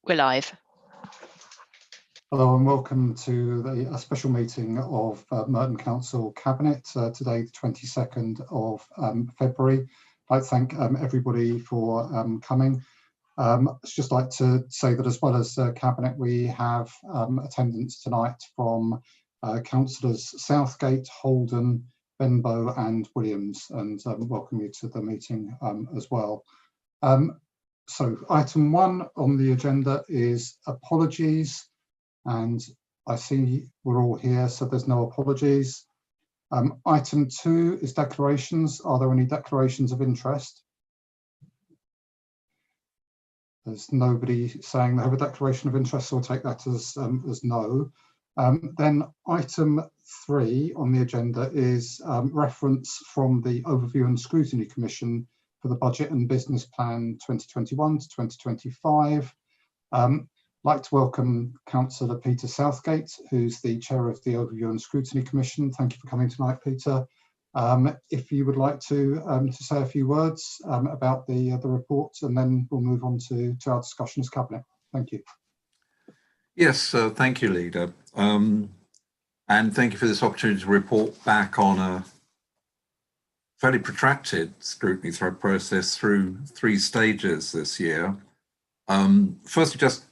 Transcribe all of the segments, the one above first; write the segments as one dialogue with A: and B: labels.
A: We're live.
B: Hello and welcome to a special meeting of Merton Council Cabinet, today the 22nd of February. I'd like to thank everybody for coming. I'd just like to say that as well as Cabinet, we have attendance tonight from Councillors Southgate, Holden, Benbow and Williams, and welcome you to the meeting as well. So item 1 on the agenda is apologies. And I see we're all here, so there's no apologies. Item 2 is declarations. Are there any declarations of interest? There's nobody saying they have a declaration of interest, so we'll take that as no. Then item 3 on the agenda is reference from the Overview and Scrutiny Commission for the Budget and Business Plan 2021 to 2025. I'd like to welcome Councillor Peter Southgate, who's the Chair of the Overview and Scrutiny Commission. Thank you for coming tonight, Peter. If you would like to say a few words about the report, and then we'll move on to our discussion as Cabinet. Thank you.
C: Yes, thank you, Leader. And thank you for this opportunity to report back on a fairly protracted scrutiny process through 3 stages this year. Firstly, just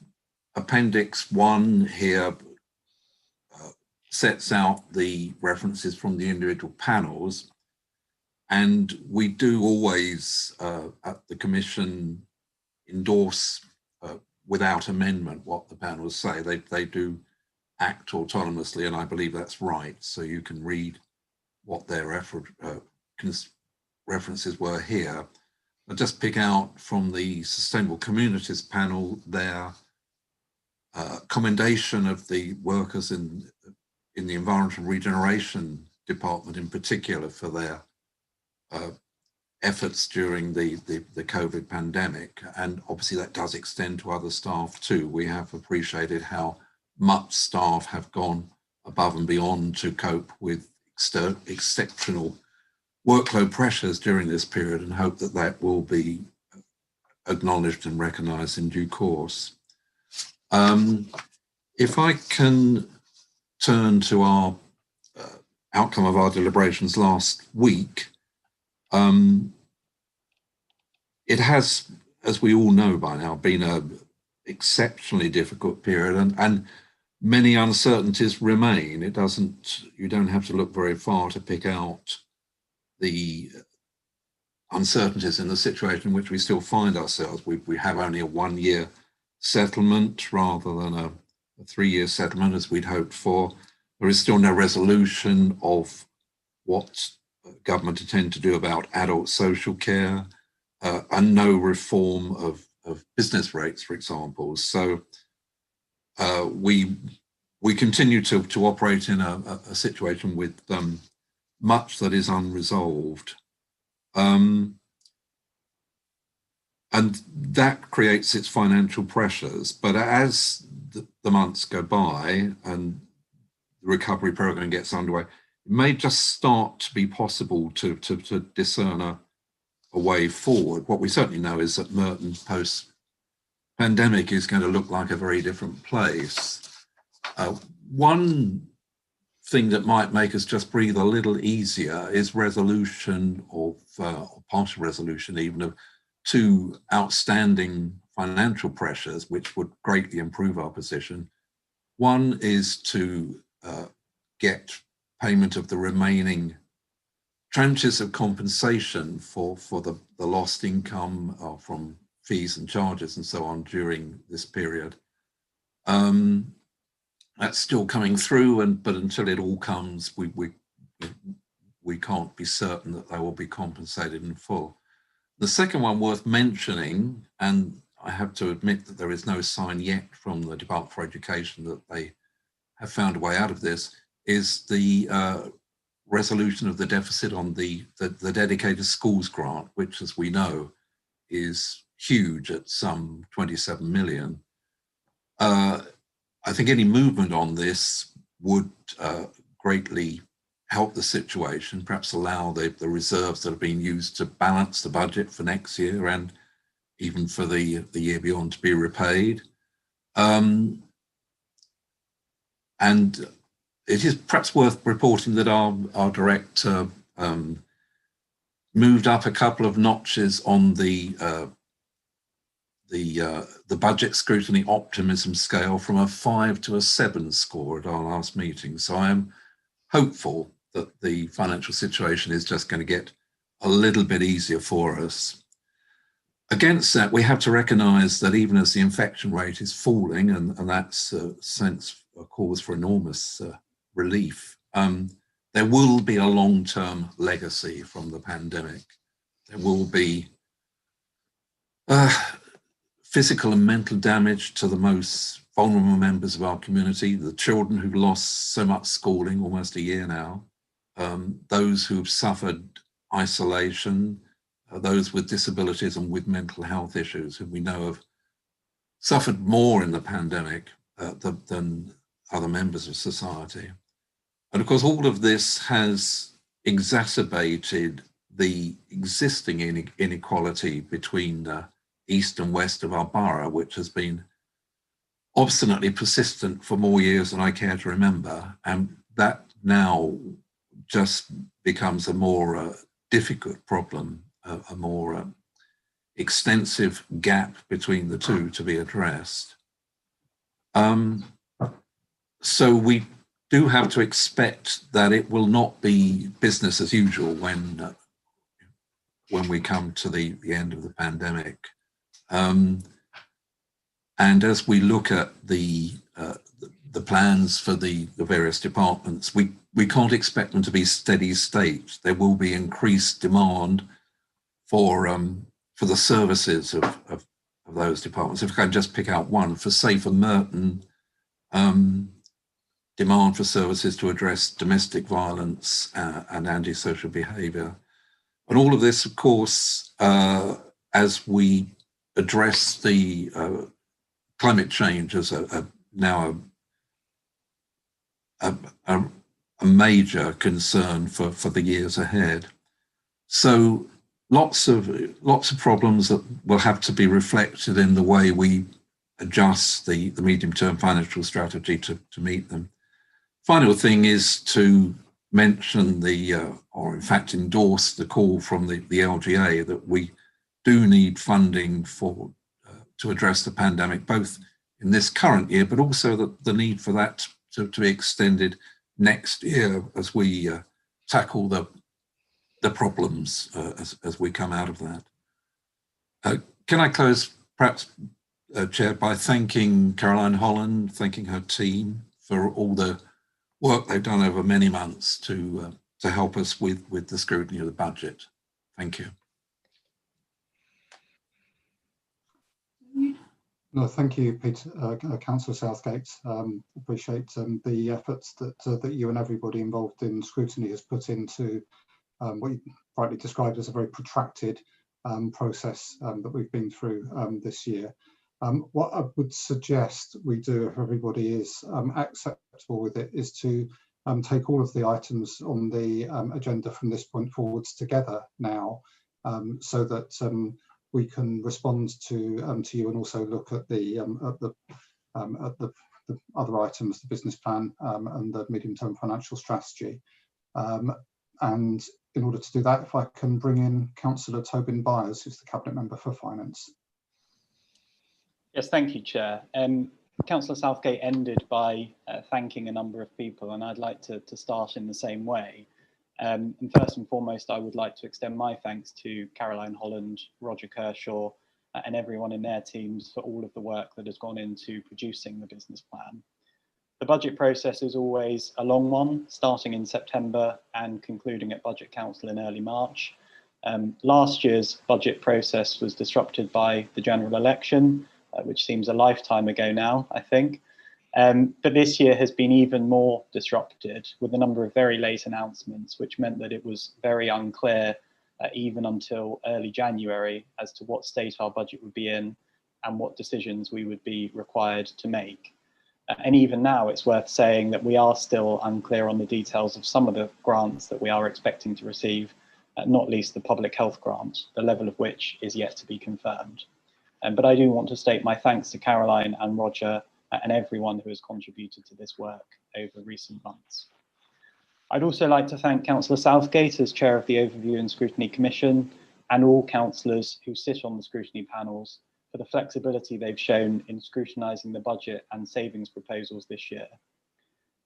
C: Appendix 1 here sets out the references from the individual panels, and we do always at the Commission endorse without amendment what the panels say. They do act autonomously, and I believe that's right. So you can read what their references were here. I'll just pick out from the Sustainable Communities panel their commendation of the workers in the Environmental Regeneration Department in particular for their efforts during the COVID pandemic. And obviously that does extend to other staff too. We have appreciated how much staff have gone above and beyond to cope with exceptional workload pressures during this period, and hope that that will be acknowledged and recognised in due course. If I can turn to our outcome of our deliberations last week, it has, as we all know by now, been an exceptionally difficult period, and many uncertainties remain. You don't have to look very far to pick out the uncertainties in the situation in which we still find ourselves. We have only a 1-year settlement rather than a 3-year settlement as we'd hoped for. There is still no resolution of what government intend to do about adult social care, and no reform of business rates, for example. So we continue to operate in a situation with much that is unresolved. And that creates its financial pressures. But as the months go by and the recovery program gets underway, it may just start to be possible to discern a way forward. What we certainly know is that Merton post-pandemic is going to look like a very different place. One thing that might make us just breathe a little easier is resolution of, or partial resolution even, of 2 outstanding financial pressures which would greatly improve our position. One is to get payment of the remaining tranches of compensation for the lost income from fees and charges and so on during this period. That's still coming through, but until it all comes, we can't be certain that they will be compensated in full. The second one worth mentioning, and I have to admit that there is no sign yet from the Department for Education that they have found a way out of this, is the resolution of the deficit on the dedicated schools grant, which, as we know, is huge at some 27 million. I think any movement on this would greatly help the situation, perhaps allow the reserves that are being used to balance the budget for next year and even for the year beyond to be repaid. And it is perhaps worth reporting that our director moved up a couple of notches on the budget scrutiny optimism scale from a 5 to a 7 score at our last meeting. So I am hopeful that the financial situation is just going to get a little bit easier for us. Against that, we have to recognise that even as the infection rate is falling, and that's a cause for enormous relief, there will be a long-term legacy from the pandemic. There will be physical and mental damage to the most vulnerable members of our community, the children who've lost so much schooling, almost a year now, those who've suffered isolation, those with disabilities and with mental health issues, who we know have suffered more in the pandemic than other members of society. And of course, all of this has exacerbated the existing inequality between east and west of our borough, which has been obstinately persistent for more years than I care to remember. And that now just becomes a more difficult problem, a more extensive gap between the two to be addressed. So we do have to expect that it will not be business as usual when we come to the end of the pandemic. And as we look at the plans for the various departments, we can't expect them to be steady state. There will be increased demand for the services of those departments. If I can just pick out one, for Merton, demand for services to address domestic violence and antisocial behaviour. And all of this, of course, as we address the climate change as now a major concern for the years ahead. So lots of problems that will have to be reflected in the way we adjust the medium-term financial strategy to meet them. Final thing is to mention or in fact endorse the call from the LGA that we do need funding to address the pandemic, both in this current year, but also the need for that to be extended next year as we tackle the problems as we come out of that. Can I close, perhaps, Chair, by thanking Caroline Holland, thanking her team for all the work they've done over many months to help us with the scrutiny of the budget. Thank you.
B: No, thank you, Peter, Councillor Southgate. Appreciate the efforts that you and everybody involved in scrutiny has put into what you rightly described as a very protracted process that we've been through this year. What I would suggest we do, if everybody is acceptable with it, is to take all of the items on the agenda from this point forwards together now, so that we can respond to you and also look at the other items, the business plan and the medium-term financial strategy. And in order to do that, if I can bring in Councillor Tobin Byers, who's the Cabinet Member for Finance.
A: Yes, thank you, Chair. Councillor Southgate ended by thanking a number of people, and I'd like to start in the same way. And first and foremost, I would like to extend my thanks to Caroline Holland, Roger Kershaw, and everyone in their teams for all of the work that has gone into producing the business plan. The budget process is always a long one, starting in September and concluding at Budget Council in early March. Last year's budget process was disrupted by the general election, which seems a lifetime ago now, I think. But this year has been even more disrupted, with a number of very late announcements, which meant that it was very unclear, even until early January, as to what state our budget would be in and what decisions we would be required to make. And even now, it's worth saying that we are still unclear on the details of some of the grants that we are expecting to receive, not least the public health grant, the level of which is yet to be confirmed. But I do want to state my thanks to Caroline and Roger and everyone who has contributed to this work over recent months. I'd also like to thank Councillor Southgate as Chair of the Overview and Scrutiny Commission, and all councillors who sit on the scrutiny panels for the flexibility they've shown in scrutinising the budget and savings proposals this year.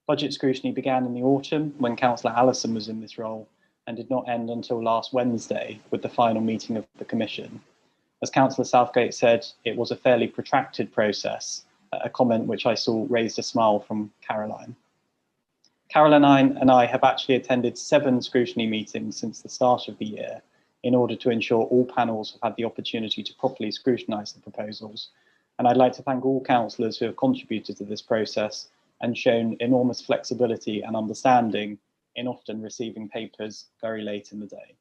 A: Budget scrutiny began in the autumn when Councillor Allison was in this role and did not end until last Wednesday with the final meeting of the Commission. As Councillor Southgate said, it was a fairly protracted process, a comment which I saw raised a smile from Caroline. Caroline and I have actually attended 7 scrutiny meetings since the start of the year in order to ensure all panels have had the opportunity to properly scrutinise the proposals. And I'd like to thank all councillors who have contributed to this process and shown enormous flexibility and understanding in often receiving papers very late in the day.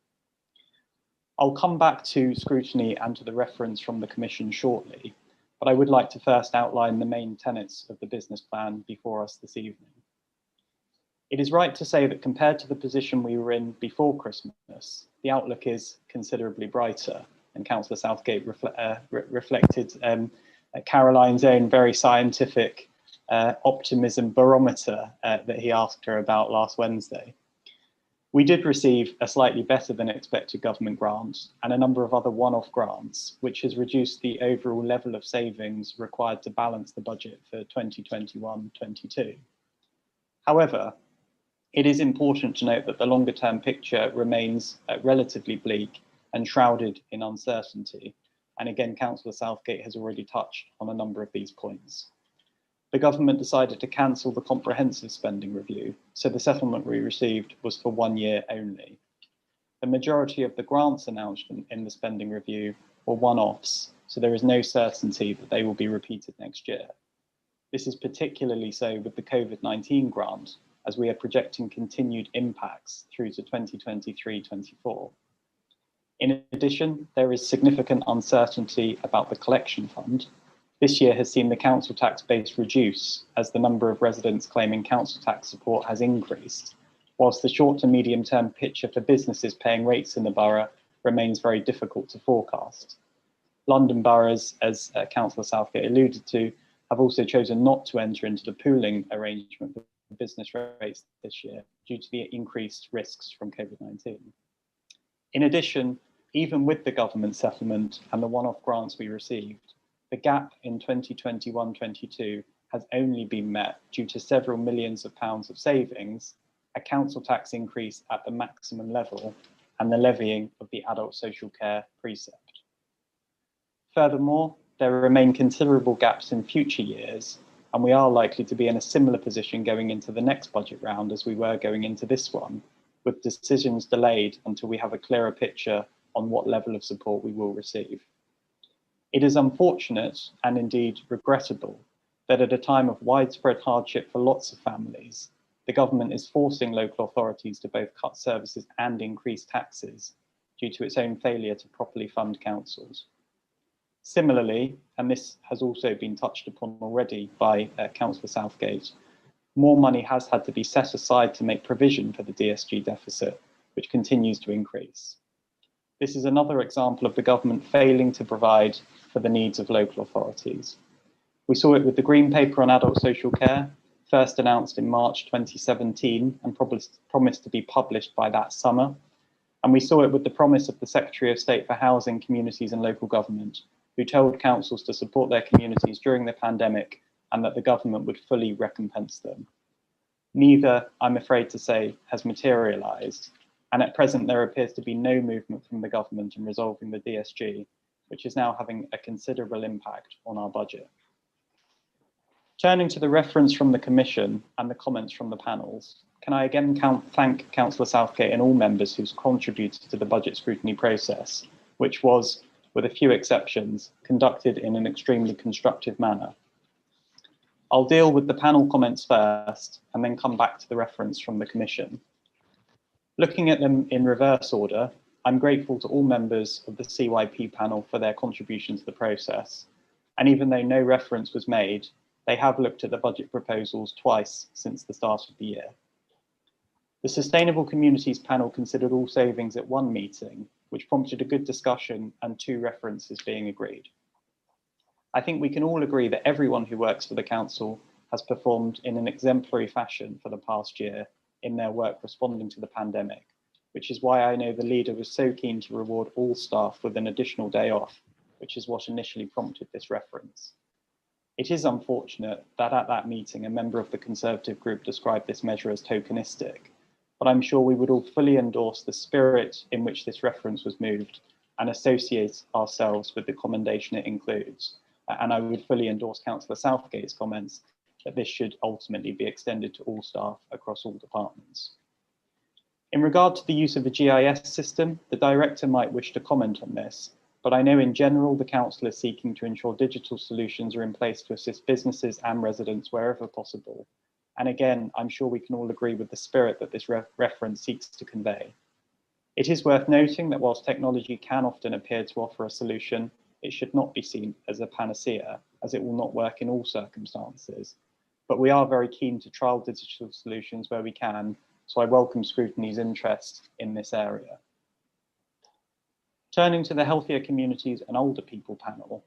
A: I'll come back to scrutiny and to the reference from the Commission shortly, but I would like to first outline the main tenets of the business plan before us this evening. It is right to say that compared to the position we were in before Christmas, the outlook is considerably brighter, and Councillor Southgate reflected Caroline's own very scientific optimism barometer that he asked her about last Wednesday. We did receive a slightly better than expected government grant and a number of other one-off grants, which has reduced the overall level of savings required to balance the budget for 2021-22. However, it is important to note that the longer term picture remains relatively bleak and shrouded in uncertainty. And again, Councillor Southgate has already touched on a number of these points. The government decided to cancel the comprehensive spending review, so the settlement we received was for 1 year only. The majority of the grants announced in the spending review were one-offs, so there is no certainty that they will be repeated next year. This is particularly so with the COVID-19 grant, as we are projecting continued impacts through to 2023-24. In addition, there is significant uncertainty about the collection fund. This year has seen the council tax base reduce as the number of residents claiming council tax support has increased, whilst the short to medium term picture for businesses paying rates in the borough remains very difficult to forecast. London boroughs, as Councillor Southgate alluded to, have also chosen not to enter into the pooling arrangement for business rates this year due to the increased risks from COVID-19. In addition, even with the government settlement and the one-off grants we received, the gap in 2021-22 has only been met due to several millions of pounds of savings, a council tax increase at the maximum level, and the levying of the adult social care precept. Furthermore, there remain considerable gaps in future years, and we are likely to be in a similar position going into the next budget round as we were going into this one, with decisions delayed until we have a clearer picture on what level of support we will receive. It is unfortunate and indeed regrettable that at a time of widespread hardship for lots of families, the government is forcing local authorities to both cut services and increase taxes due to its own failure to properly fund councils. Similarly, and this has also been touched upon already by Councillor Southgate, more money has had to be set aside to make provision for the DSG deficit, which continues to increase. This is another example of the government failing to provide for the needs of local authorities. We saw it with the Green Paper on adult social care, first announced in March 2017 and promised to be published by that summer. And we saw it with the promise of the Secretary of State for Housing, Communities and Local Government, who told councils to support their communities during the pandemic and that the government would fully recompense them. Neither, I'm afraid to say, has materialised, and at present there appears to be no movement from the government in resolving the DSG, which is now having a considerable impact on our budget. Turning to the reference from the Commission and the comments from the panels, can I again thank Councillor Southgate and all members who's contributed to the budget scrutiny process, which was, with a few exceptions, conducted in an extremely constructive manner. I'll deal with the panel comments first and then come back to the reference from the Commission. Looking at them in reverse order, I'm grateful to all members of the CYP panel for their contribution to the process. And even though no reference was made, they have looked at the budget proposals twice since the start of the year. The Sustainable Communities panel considered all savings at one meeting, which prompted a good discussion and 2 references being agreed. I think we can all agree that everyone who works for the Council has performed in an exemplary fashion for the past year in their work responding to the pandemic, which is why I know the leader was so keen to reward all staff with an additional day off, which is what initially prompted this reference. It is unfortunate that at that meeting, a member of the Conservative group described this measure as tokenistic, but I'm sure we would all fully endorse the spirit in which this reference was moved and associate ourselves with the commendation it includes. And I would fully endorse Councillor Southgate's comments that this should ultimately be extended to all staff across all departments. In regard to the use of a GIS system, the Director might wish to comment on this, but I know in general the Council is seeking to ensure digital solutions are in place to assist businesses and residents wherever possible. And again, I'm sure we can all agree with the spirit that this reference seeks to convey. It is worth noting that whilst technology can often appear to offer a solution, it should not be seen as a panacea, as it will not work in all circumstances. But we are very keen to trial digital solutions where we can, so I welcome Scrutiny's interest in this area. Turning to the Healthier Communities and Older People panel,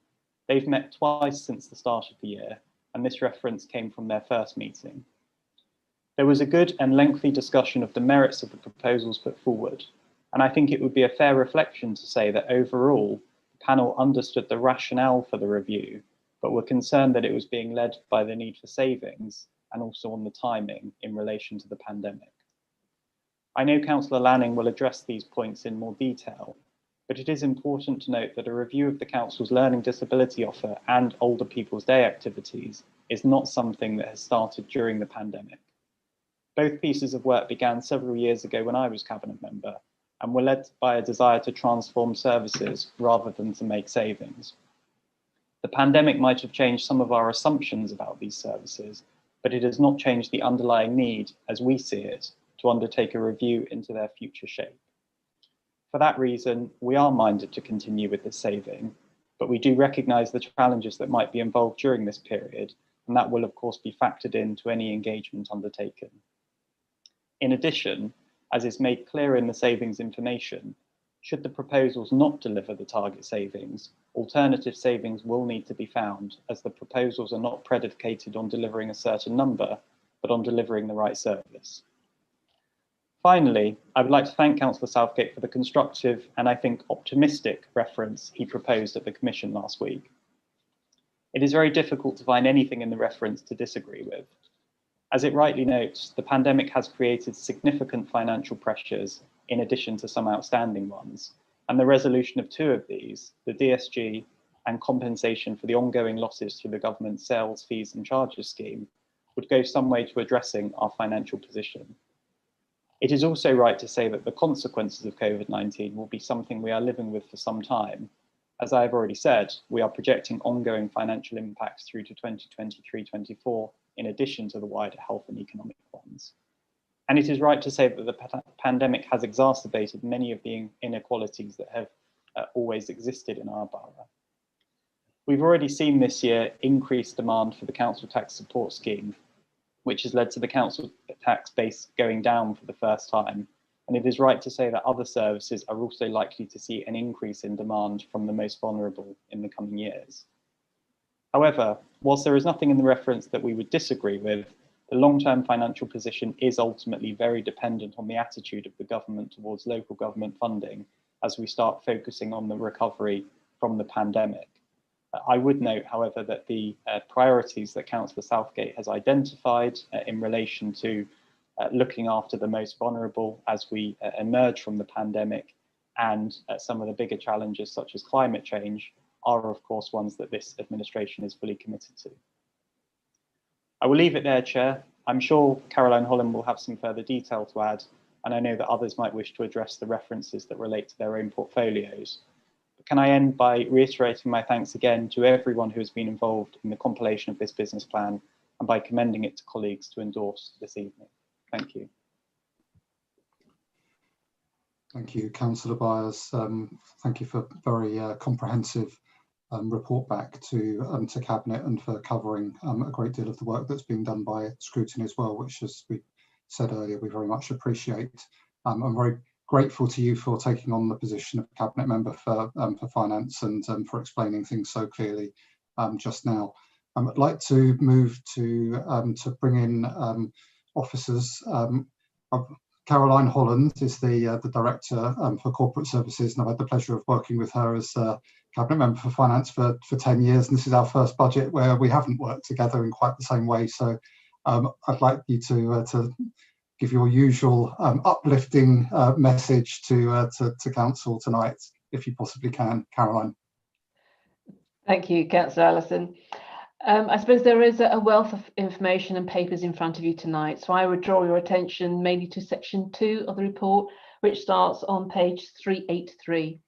A: they've met twice since the start of the year, and this reference came from their first meeting. There was a good and lengthy discussion of the merits of the proposals put forward, and I think it would be a fair reflection to say that overall, the panel understood the rationale for the review, but were concerned that it was being led by the need for savings and also on the timing in relation to the pandemic. I know Councillor Lanning will address these points in more detail, but it is important to note that a review of the Council's learning disability offer and Older People's Day activities is not something that has started during the pandemic. Both pieces of work began several years ago when I was Cabinet Member and were led by a desire to transform services rather than to make savings. The pandemic might have changed some of our assumptions about these services, but it has not changed the underlying need, as we see it, to undertake a review into their future shape. For that reason, we are minded to continue with this saving, but we do recognise the challenges that might be involved during this period, and that will of course be factored into any engagement undertaken. In addition, as is made clear in the savings information, should the proposals not deliver the target savings, alternative savings will need to be found, as the proposals are not predicated on delivering a certain number, but on delivering the right service. Finally, I would like to thank Councillor Southgate for the constructive and I think optimistic reference he proposed at the Commission last week. It is very difficult to find anything in the reference to disagree with. As it rightly notes, the pandemic has created significant financial pressures in addition to some outstanding ones, and the resolution of two of these, the DSG and compensation for the ongoing losses through the government sales, fees and charges scheme, would go some way to addressing our financial position. It is also right to say that the consequences of COVID-19 will be something we are living with for some time. As I have already said, we are projecting ongoing financial impacts through to 2023-24, in addition to the wider health and economic ones. And it is right to say that the pandemic has exacerbated many of the inequalities that have always existed in our borough. We've already seen this year increased demand for the council tax support scheme, which has led to the council tax base going down for the first time. And it is right to say that other services are also likely to see an increase in demand from the most vulnerable in the coming years. However, whilst there is nothing in the reference that we would disagree with, the long-term financial position is ultimately very dependent on the attitude of the government towards local government funding as we start focusing on the recovery from the pandemic. I would note, however, that the priorities that Councillor Southgate has identified in relation to looking after the most vulnerable as we emerge from the pandemic and some of the bigger challenges such as climate change are of course ones that this administration is fully committed to. I will leave it there, Chair. I'm sure Caroline Holland will have some further detail to add, and I know that others might wish to address the references that relate to their own portfolios. But can I end by reiterating my thanks again to everyone who has been involved in the compilation of this business plan and by commending it to colleagues to endorse this evening. Thank you.
B: Thank you, Councillor Byers. Thank you for very comprehensive report back to Cabinet and for covering a great deal of the work that's being done by Scrutiny as well, which, as we said earlier, we very much appreciate. I'm very grateful to you for taking on the position of Cabinet Member for Finance and for explaining things so clearly just now. I'd like to move to bring in officers. Caroline Holland is the Director for Corporate Services, and I've had the pleasure of working with her as Cabinet Member for Finance for 10 years, and this is our first budget where we haven't worked together in quite the same way. So I'd like you to give your usual uplifting message to Council tonight, if you possibly can, Caroline.
D: Thank you, Councillor Allison. I suppose there is a wealth of information and papers in front of you tonight, so I would draw your attention mainly to section 2 of the report, which starts on page 383.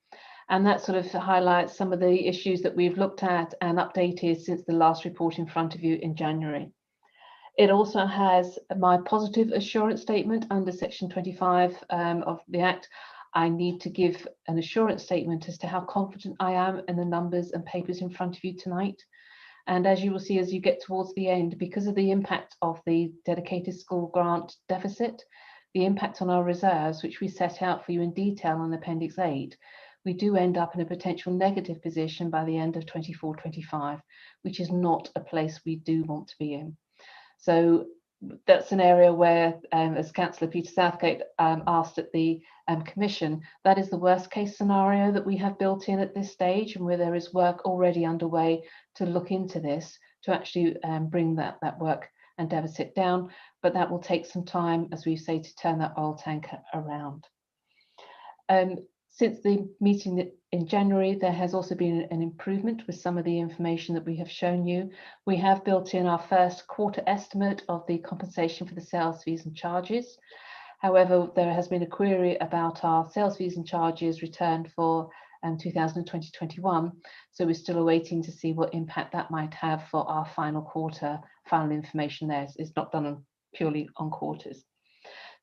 D: And that sort of highlights some of the issues that we've looked at and updated since the last report in front of you in January. It also has my positive assurance statement under section 25 of the Act. I need to give an assurance statement as to how confident I am in the numbers and papers in front of you tonight. And as you will see, as you get towards the end, because of the impact of the dedicated school grant deficit, the impact on our reserves, which we set out for you in detail on Appendix 8, we do end up in a potential negative position by the end of 24-25, which is not a place we do want to be in. So that's an area where, as Councillor Peter Southgate asked at the Commission, that is the worst case scenario that we have built in at this stage, and where there is work already underway to look into this, to actually bring that work and deficit down. But that will take some time, as we say, to turn that oil tank around. Since the meeting in January, there has also been an improvement with some of the information that we have shown you. We have built in our first quarter estimate of the compensation for the sales fees and charges. However, there has been a query about our sales fees and charges returned for 2020-21. So we're still awaiting to see what impact that might have for our final quarter. Final information there is not done purely on quarters.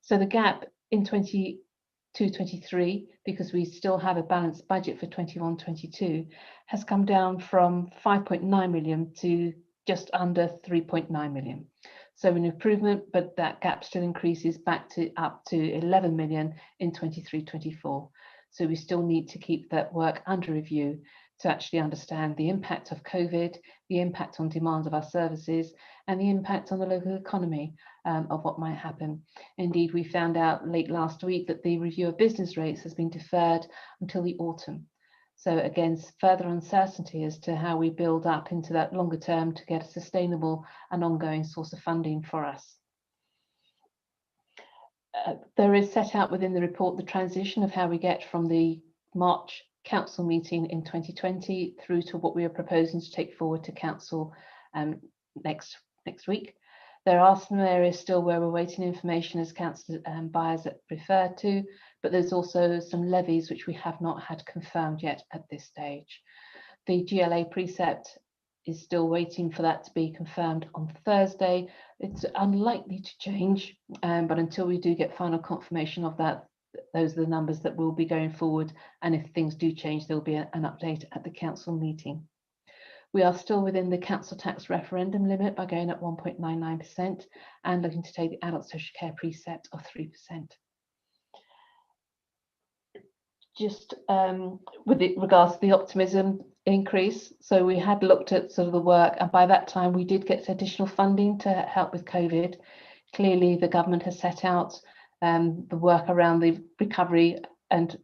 D: So the gap in 22-23, because we still have a balanced budget for 21-22, has come down from 5.9 million to just under 3.9 million. So an improvement, but that gap still increases back to up to 11 million in 23-24. So we still need to keep that work under review to actually understand the impact of COVID, the impact on demand of our services, and the impact on the local economy of what might happen. Indeed, we found out late last week that the review of business rates has been deferred until the autumn. So again, further uncertainty as to how we build up into that longer term to get a sustainable and ongoing source of funding for us. There is set out within the report the transition of how we get from the March Council meeting in 2020 through to what we are proposing to take forward to Council next week. There are some areas still where we're waiting information, as Councillor Byers referred to, but there's also some levies which we have not had confirmed yet at this stage. The GLA precept is still waiting for that to be confirmed on Thursday. It's unlikely to change, but until we do get final confirmation of that, those are the numbers that will be going forward. And if things do change, there'll be an update at the council meeting. We are still within the council tax referendum limit by going at 1.99% and looking to take the adult social care precept of 3%. Just with regards to the optimism increase, so we had looked at sort of the work, and by that time we did get additional funding to help with COVID. Clearly the government has set out the work around the recovery and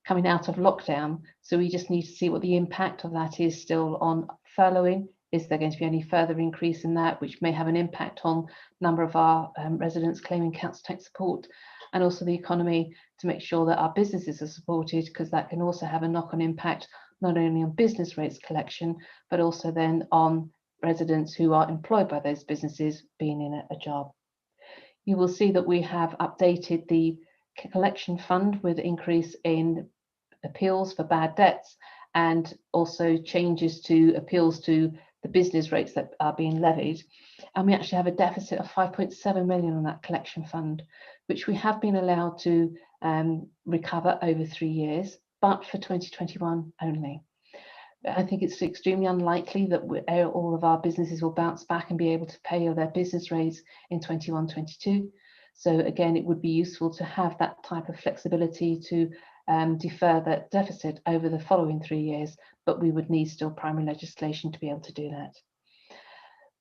D: coming out of lockdown, so we just need to see what the impact of that is still on furloughing. Is there going to be any further increase in that, which may have an impact on number of our residents claiming council tax support, and also the economy, to make sure that our businesses are supported, because that can also have a knock-on impact not only on business rates collection, but also then on residents who are employed by those businesses being in a job. You will see that we have updated the collection fund with increase in appeals for bad debts, and also changes to appeals to the business rates that are being levied. And we actually have a deficit of 5.7 million on that collection fund, which we have been allowed to recover over 3 years, but for 2021 only. I think it's extremely unlikely that all of our businesses will bounce back and be able to pay their business rates in 21-22. So again, it would be useful to have that type of flexibility to defer that deficit over the following 3 years, but we would need still primary legislation to be able to do that.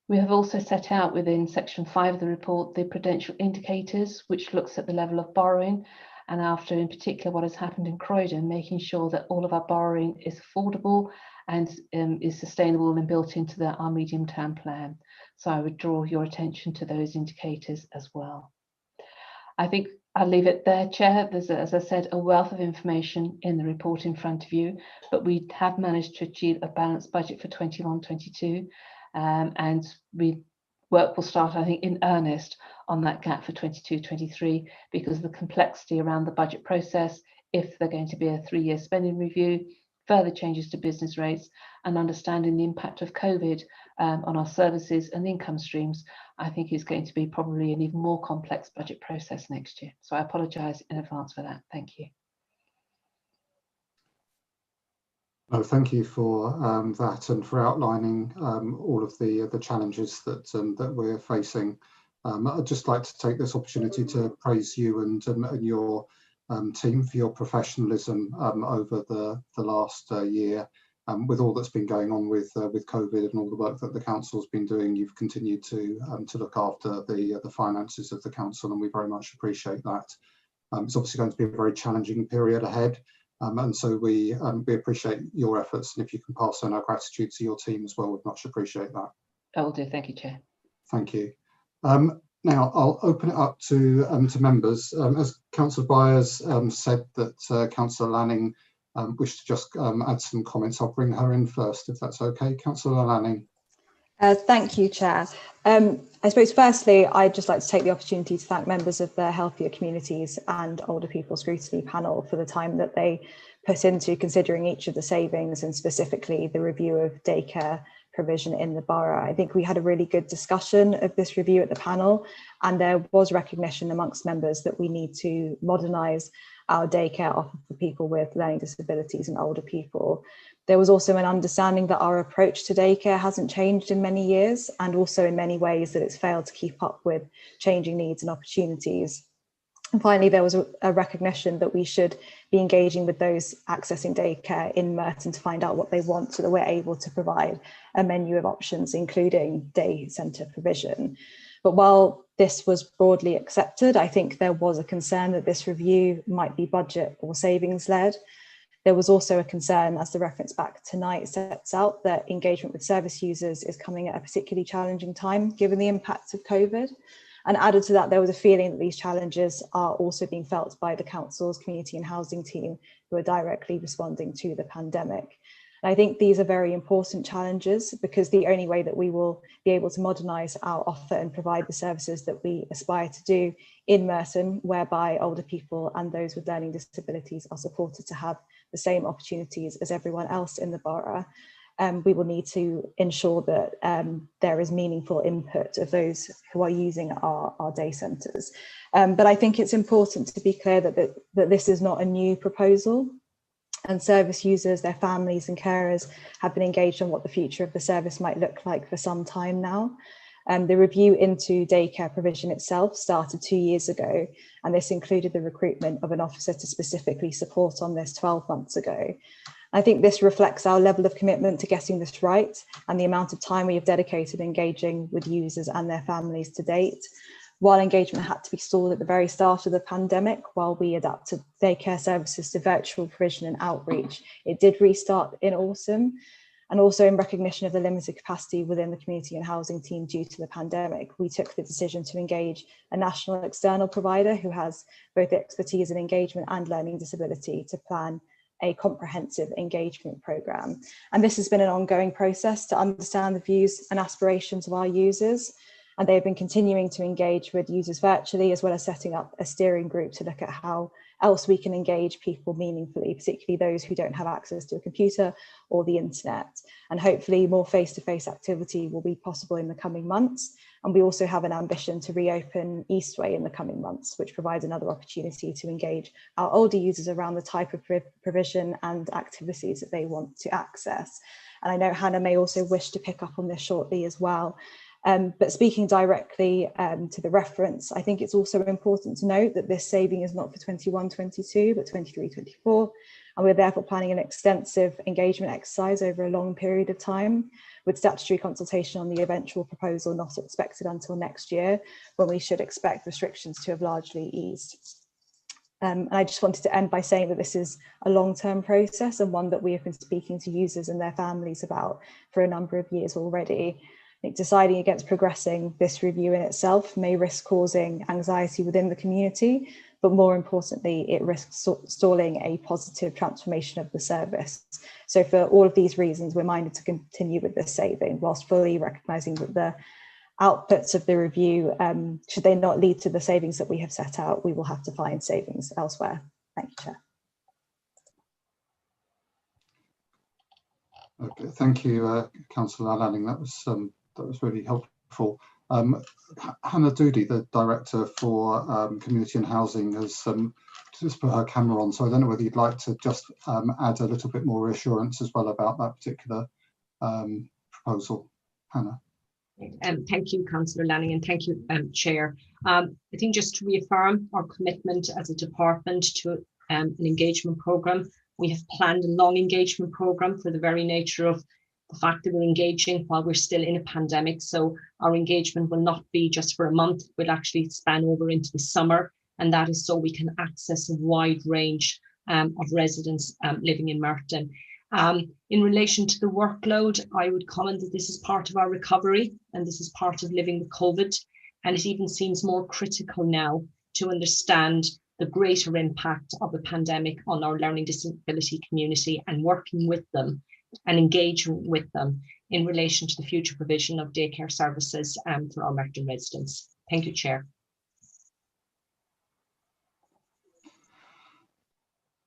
D: We have also set out within section 5 of the report the prudential indicators, which looks at the level of borrowing, and after in particular what has happened in Croydon, making sure that all of our borrowing is affordable and is sustainable and built into our medium-term plan. So I would draw your attention to those indicators as well. I think I'll leave it there, Chair. There's, as I said, a wealth of information in the report in front of you, but we have managed to achieve a balanced budget for 21-22. And work will start, I think, in earnest on that gap for 22-23 because of the complexity around the budget process, if they're going to be a 3-year spending review, further changes to business rates, and understanding the impact of COVID on our services and income streams, I think is going to be probably an even more complex budget process next year. So I apologise in advance for that. Thank you.
B: No, thank you for that and for outlining all of the challenges that that we're facing. I'd just like to take this opportunity to praise you and your team for your professionalism over the last year. With all that's been going on with COVID and all the work that the council's been doing, you've continued to look after the finances of the council, and we very much appreciate that. It's obviously going to be a very challenging period ahead. And so we appreciate your efforts, and if you can pass on our gratitude to your team as well, we'd much appreciate that.
D: I will do. Thank you, Chair.
B: Thank you. Now I'll open it up to members. As Councillor Byers said that Councillor Lanning wished to just add some comments. I'll bring her in first, if that's okay. Councillor Lanning.
E: Thank you, Chair. I suppose firstly, I'd just like to take the opportunity to thank members of the Healthier Communities and Older People Scrutiny Panel for the time that they put into considering each of the savings and specifically the review of daycare provision in the borough. I think we had a really good discussion of this review at the panel, and there was recognition amongst members that we need to modernise our daycare offer for people with learning disabilities and older people. There was also an understanding that our approach to daycare hasn't changed in many years, and also in many ways that it's failed to keep up with changing needs and opportunities. And finally, there was a recognition that we should be engaging with those accessing daycare in Merton to find out what they want so that we're able to provide a menu of options, including day centre provision. But while this was broadly accepted, I think there was a concern that this review might be budget or savings led. There was also a concern, as the reference back tonight sets out, that engagement with service users is coming at a particularly challenging time given the impacts of COVID. And added to that, there was a feeling that these challenges are also being felt by the council's community and housing team who are directly responding to the pandemic. And I think these are very important challenges because the only way that we will be able to modernise our offer and provide the services that we aspire to do in Merton, whereby older people and those with learning disabilities are supported to have the same opportunities as everyone else in the borough. We will need to ensure that there is meaningful input of those who are using our day centres. But I think it's important to be clear that this is not a new proposal, and service users, their families and carers have been engaged on what the future of the service might look like for some time now. The review into daycare provision itself started 2 years ago, and this included the recruitment of an officer to specifically support on this 12 months ago. I think this reflects our level of commitment to getting this right and the amount of time we have dedicated engaging with users and their families to date. While engagement had to be stalled at the very start of the pandemic, while we adapted daycare services to virtual provision and outreach, it did restart in autumn. And also in recognition of the limited capacity within the community and housing team due to the pandemic, we took the decision to engage a national external provider who has both expertise in engagement and learning disability to plan a comprehensive engagement programme. And this has been an ongoing process to understand the views and aspirations of our users. And they have been continuing to engage with users virtually, as well as setting up a steering group to look at how else we can engage people meaningfully, particularly those who don't have access to a computer or the internet. And hopefully more face-to-face activity will be possible in the coming months. And we also have an ambition to reopen Eastway in the coming months, which provides another opportunity to engage our older users around the type of provision and activities that they want to access. And I know Hannah may also wish to pick up on this shortly as well. But speaking directly to the reference, I think it's also important to note that this saving is not for 21-22, but 23-24. And we're therefore planning an extensive engagement exercise over a long period of time, with statutory consultation on the eventual proposal not expected until next year, when we should expect restrictions to have largely eased. And I just wanted to end by saying that this is a long-term process and one that we have been speaking to users and their families about for a number of years already. I think deciding against progressing this review in itself may risk causing anxiety within the community, but more importantly, it risks stalling a positive transformation of the service. So for all of these reasons, we're minded to continue with this saving, whilst fully recognising that the outputs of the review, should they not lead to the savings that we have set out, we will have to find savings elsewhere. Thank you, Chair.
B: Okay, thank you, Councillor Lanning. That was really helpful. Hannah Doody, the Director for Community and Housing, has just put her camera on, so I don't know whether you'd like to just add a little bit more reassurance as well about that particular proposal, Hannah.
F: Thank you, Councillor Lanning, and thank you, Chair. I think just to reaffirm our commitment as a department to an engagement programme. We have planned a long engagement programme for the very nature of the fact that we're engaging while we're still in a pandemic. So our engagement will not be just for a month, it will actually span over into the summer. And that is so we can access a wide range of residents living in Merton. In relation to the workload, I would comment that this is part of our recovery and this is part of living with COVID. And it even seems more critical now to understand the greater impact of the pandemic on our learning disability community and working with them and engaging with them in relation to the future provision of daycare services for our Merton residents. Thank you, Chair.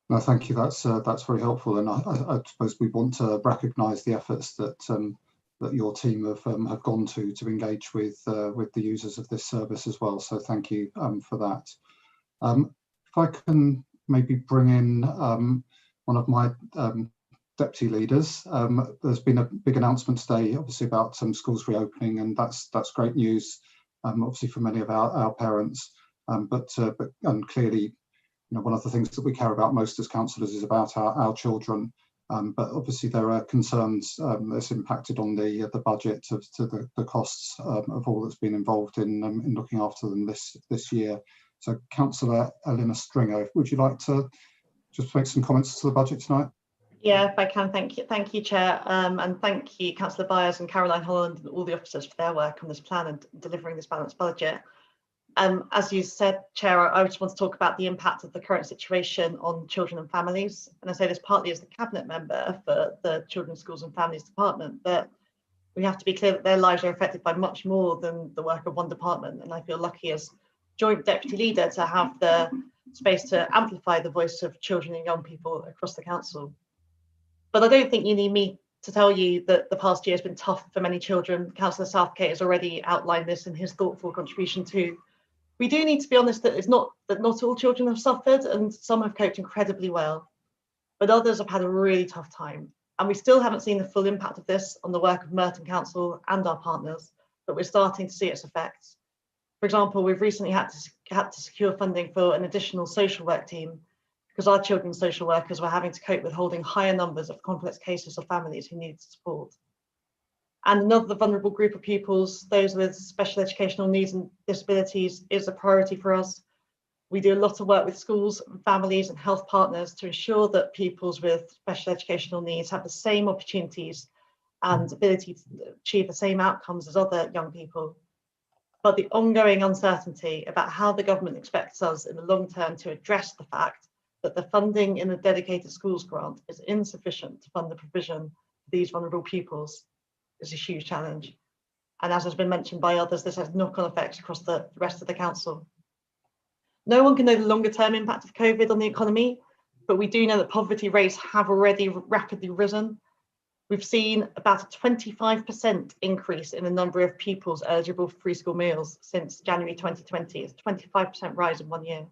B: No, thank you. That's very helpful, and I suppose we want to recognise the efforts that that your team have gone to engage with the users of this service as well. So thank you for that. If I can maybe bring in one of my deputy leaders. There's been a big announcement today, obviously, about some schools reopening, and that's great news, obviously, for many of our parents. But clearly, one of the things that we care about most as councillors is about our children. But obviously, there are concerns that's impacted on the budget to the costs of all that's been involved in looking after them this year. So, Councillor Eleanor Stringer, would you like to just make some comments to the budget tonight?
G: Yeah, if I can, thank you, Chair, and thank you, Councillor Byers and Caroline Holland and all the officers for their work on this plan and delivering this balanced budget. As you said, Chair, I just want to talk about the impact of the current situation on children and families, and I say this partly as the Cabinet member for the Children's Schools and Families Department, but we have to be clear that their lives are affected by much more than the work of one department, and I feel lucky as Joint Deputy Leader to have the space to amplify the voice of children and young people across the Council. But I don't think you need me to tell you that the past year has been tough for many children. Councillor Southgate has already outlined this in his thoughtful contribution too. We do need to be honest that not all children have suffered, and some have coped incredibly well, but others have had a really tough time. And we still haven't seen the full impact of this on the work of Merton Council and our partners, but we're starting to see its effects. For example, we've recently had to secure funding for an additional social work team, because our children's social workers were having to cope with holding higher numbers of complex cases of families who need support. And another vulnerable group of pupils, those with special educational needs and disabilities, is a priority for us. We do a lot of work with schools, families and health partners to ensure that pupils with special educational needs have the same opportunities and ability to achieve the same outcomes as other young people. But the ongoing uncertainty about how the government expects us in the long term to address the fact that the funding in the dedicated schools grant is insufficient to fund the provision for these vulnerable pupils is a huge challenge. And as has been mentioned by others, this has knock-on effects across the rest of the council. No one can know the longer term impact of COVID on the economy, but we do know that poverty rates have already rapidly risen. We've seen about a 25% increase in the number of pupils eligible for free school meals since January 2020. It's a 25% rise in 1 year.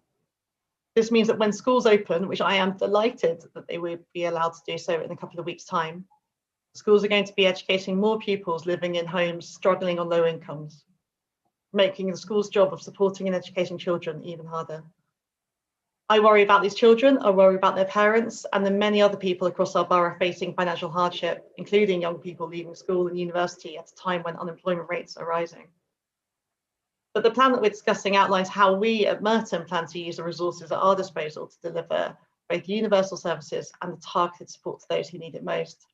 G: This means that when schools open, which I am delighted that they will be allowed to do so in a couple of weeks' time, Schools are going to be educating more pupils living in homes struggling on low incomes, making the school's job of supporting and educating children even harder. I worry about these children, I worry about their parents, and the many other people across our borough facing financial hardship, including young people leaving school and university at a time when unemployment rates are rising. But the plan that we're discussing outlines how we at Merton plan to use the resources at our disposal to deliver both universal services and the targeted support to those who need it most.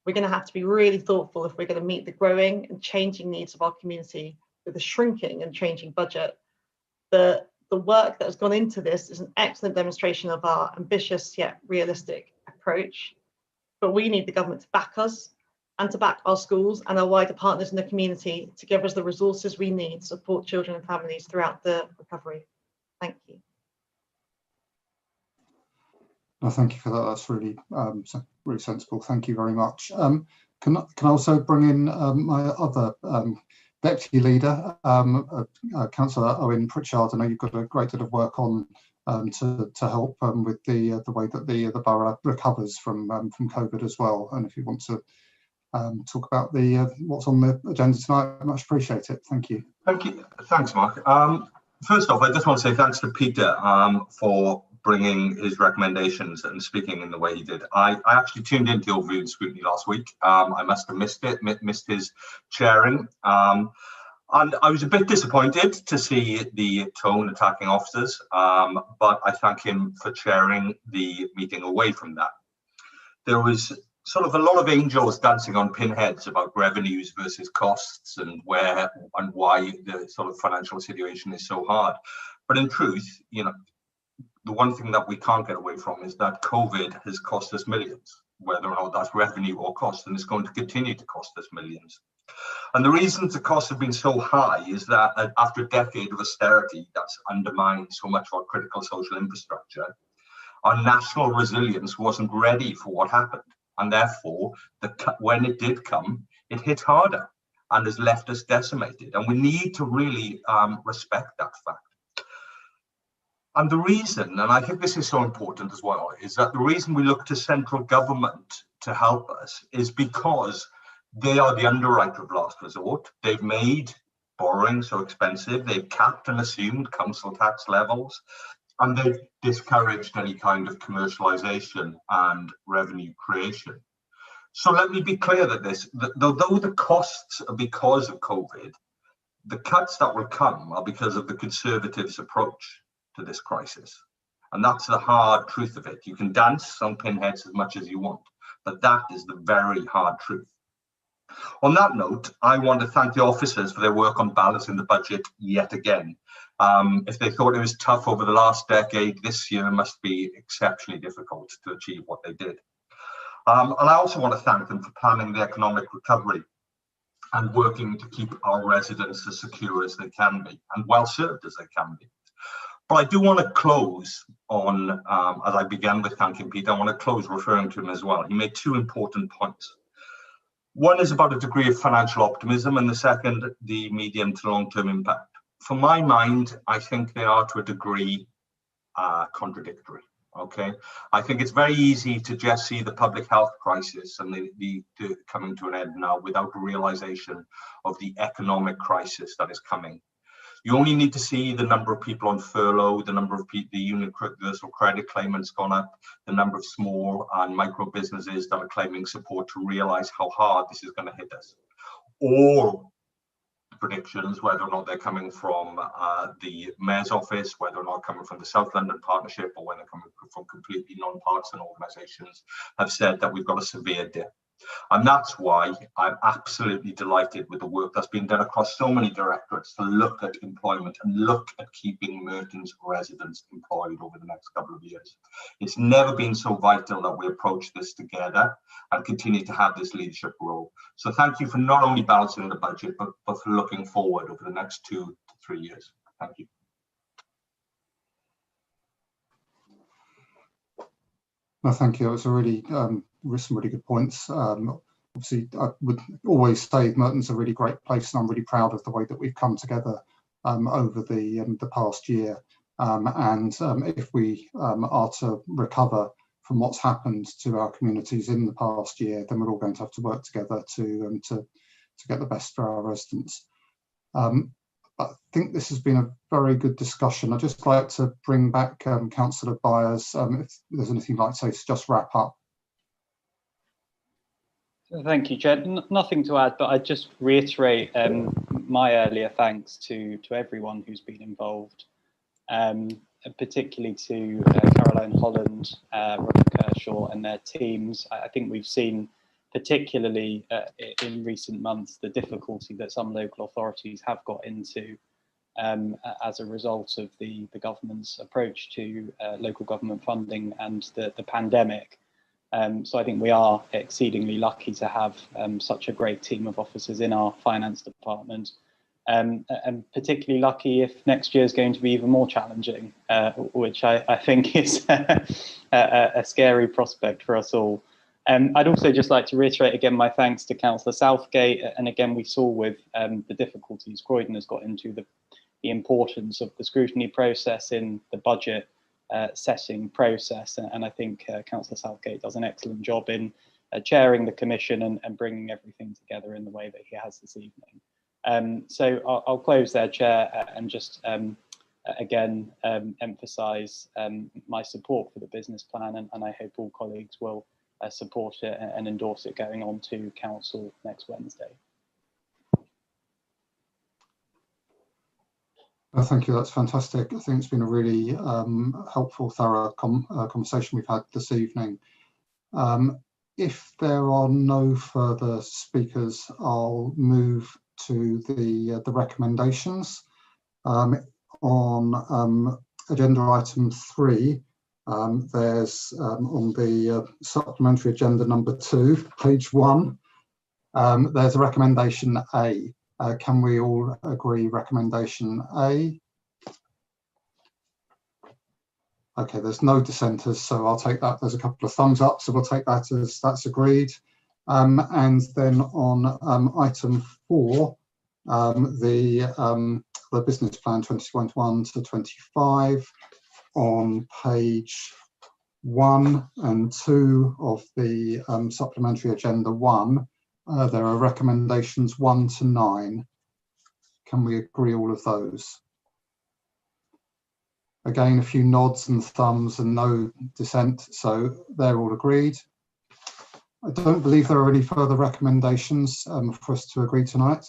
G: We're going to have to be really thoughtful if we're going to meet the growing and changing needs of our community with a shrinking and changing budget. The work that has gone into this is an excellent demonstration of our ambitious yet realistic approach, but we need the government to back us and to back our schools and our wider partners in the community to give us the resources we need to support children and families throughout the recovery. Thank you.
B: No, thank you for that. That's really, really sensible. Thank you very much. Can I also bring in my other Deputy Leader, Councillor Owen Pritchard? I know you've got a great deal of work on to help with the way that the borough recovers from COVID as well. And if you want to talk about what's on the agenda tonight, I much appreciate it. Thank you.
H: Thank you. Thanks, Mark. First off, I just want to say thanks to Peter for bringing his recommendations and speaking in the way he did. I actually tuned into your Review and Scrutiny last week. I must have missed his chairing. And I was a bit disappointed to see the tone attacking officers, but I thank him for chairing the meeting away from that. There was sort of a lot of angels dancing on pinheads about revenues versus costs and where and why the sort of financial situation is so hard. But in truth, you know, the one thing that we can't get away from is that COVID has cost us millions, whether or not that's revenue or cost, and it's going to continue to cost us millions. And the reason the costs have been so high is that after a decade of austerity that's undermined so much of our critical social infrastructure, our national resilience wasn't ready for what happened. And therefore, when it did come, it hit harder and has left us decimated. And we need to really respect that fact. And the reason, and I think this is so important as well, is that the reason we look to central government to help us is because they are the underwriter of last resort. They've made borrowing so expensive. They've capped and assumed council tax levels, and they've discouraged any kind of commercialisation and revenue creation. So let me be clear that though the costs are because of COVID, the cuts that will come are because of the Conservatives' approach to this crisis. And that's the hard truth of it. You can dance on pinheads as much as you want, but that is the very hard truth. On that note, I want to thank the officers for their work on balancing the budget yet again. If they thought it was tough over the last decade, this year must be exceptionally difficult to achieve what they did. And I also want to thank them for planning the economic recovery and working to keep our residents as secure as they can be and well served as they can be. But I do want to close on, as I began with thanking Peter, I want to close referring to him as well. He made two important points. One is about a degree of financial optimism, and the second, the medium to long-term impact. For my mind, I think they are to a degree contradictory. Okay, I think it's very easy to just see the public health crisis and the coming to an end now without a realization of the economic crisis that is coming. You only need to see the number of people on furlough, the number of people, the universal credit claimants gone up, the number of small and micro businesses that are claiming support to realize how hard this is going to hit us. All predictions, whether or not they're coming from the Mayor's office, whether or not coming from the South London Partnership, or when they're coming from completely non-partisan organisations, have said that we've got a severe dip. And that's why I'm absolutely delighted with the work that's been done across so many directorates to look at employment and look at keeping Merton's residents employed over the next couple of years. It's never been so vital that we approach this together and continue to have this leadership role. So thank you for not only balancing the budget, but for looking forward over the next 2 to 3 years. Thank you.
B: No, thank you. It was a really some really good points. Obviously, I would always say Merton's a really great place, and I'm really proud of the way that we've come together over the past year. If we are to recover from what's happened to our communities in the past year, then we're all going to have to work together to get the best for our residents. I think this has been a very good discussion. I'd just like to bring back Councillor Byers, if there's anything you'd like to say to just wrap up.
A: Thank you, Chair. Nothing to add, but I'd just reiterate my earlier thanks to everyone who's been involved, particularly to Caroline Holland, Robert Kershaw and their teams. I think we've seen, particularly in recent months, the difficulty that some local authorities have got into as a result of the government's approach to local government funding and the pandemic. So I think we are exceedingly lucky to have such a great team of officers in our finance department, and particularly lucky if next year is going to be even more challenging, which I think is a scary prospect for us all. I'd also just like to reiterate again my thanks to Councillor Southgate, and again we saw with the difficulties Croydon has got into, the importance of the scrutiny process in the budget setting process, and I think Councillor Southgate does an excellent job in chairing the commission and bringing everything together in the way that he has this evening. So I'll close there, Chair, and just again emphasise my support for the business plan, and I hope all colleagues will support it and endorse it going on to Council next Wednesday.
B: Thank you, that's fantastic. I think it's been a really helpful, thorough conversation we've had this evening. If there are no further speakers, I'll move to the recommendations. On agenda item 3, there's on the supplementary agenda number 2, page 1, there's a recommendation A. Can we all agree recommendation A? Okay, there's no dissenters, so I'll take that. There's a couple of thumbs up, so we'll take that as that's agreed. And then on item 4, the business plan 2021 to 25 on page 1 and 2 of the supplementary agenda 1. There are recommendations 1 to 9. Can we agree all of those? Again, a few nods and thumbs and no dissent, so they're all agreed. I don't believe there are any further recommendations for us to agree tonight,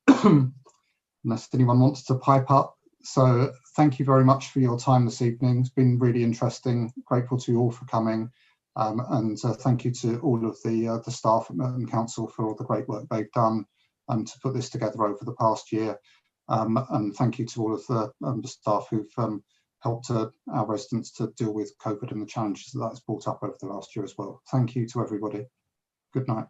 B: unless anyone wants to pipe up. So thank you very much for your time this evening. It's been really interesting. Grateful to you all for coming. And thank you to all of the staff at Merton Council for all the great work they've done to put this together over the past year. And thank you to all of the staff who've helped our residents to deal with COVID and the challenges that that's brought up over the last year as well. Thank you to everybody. Good night.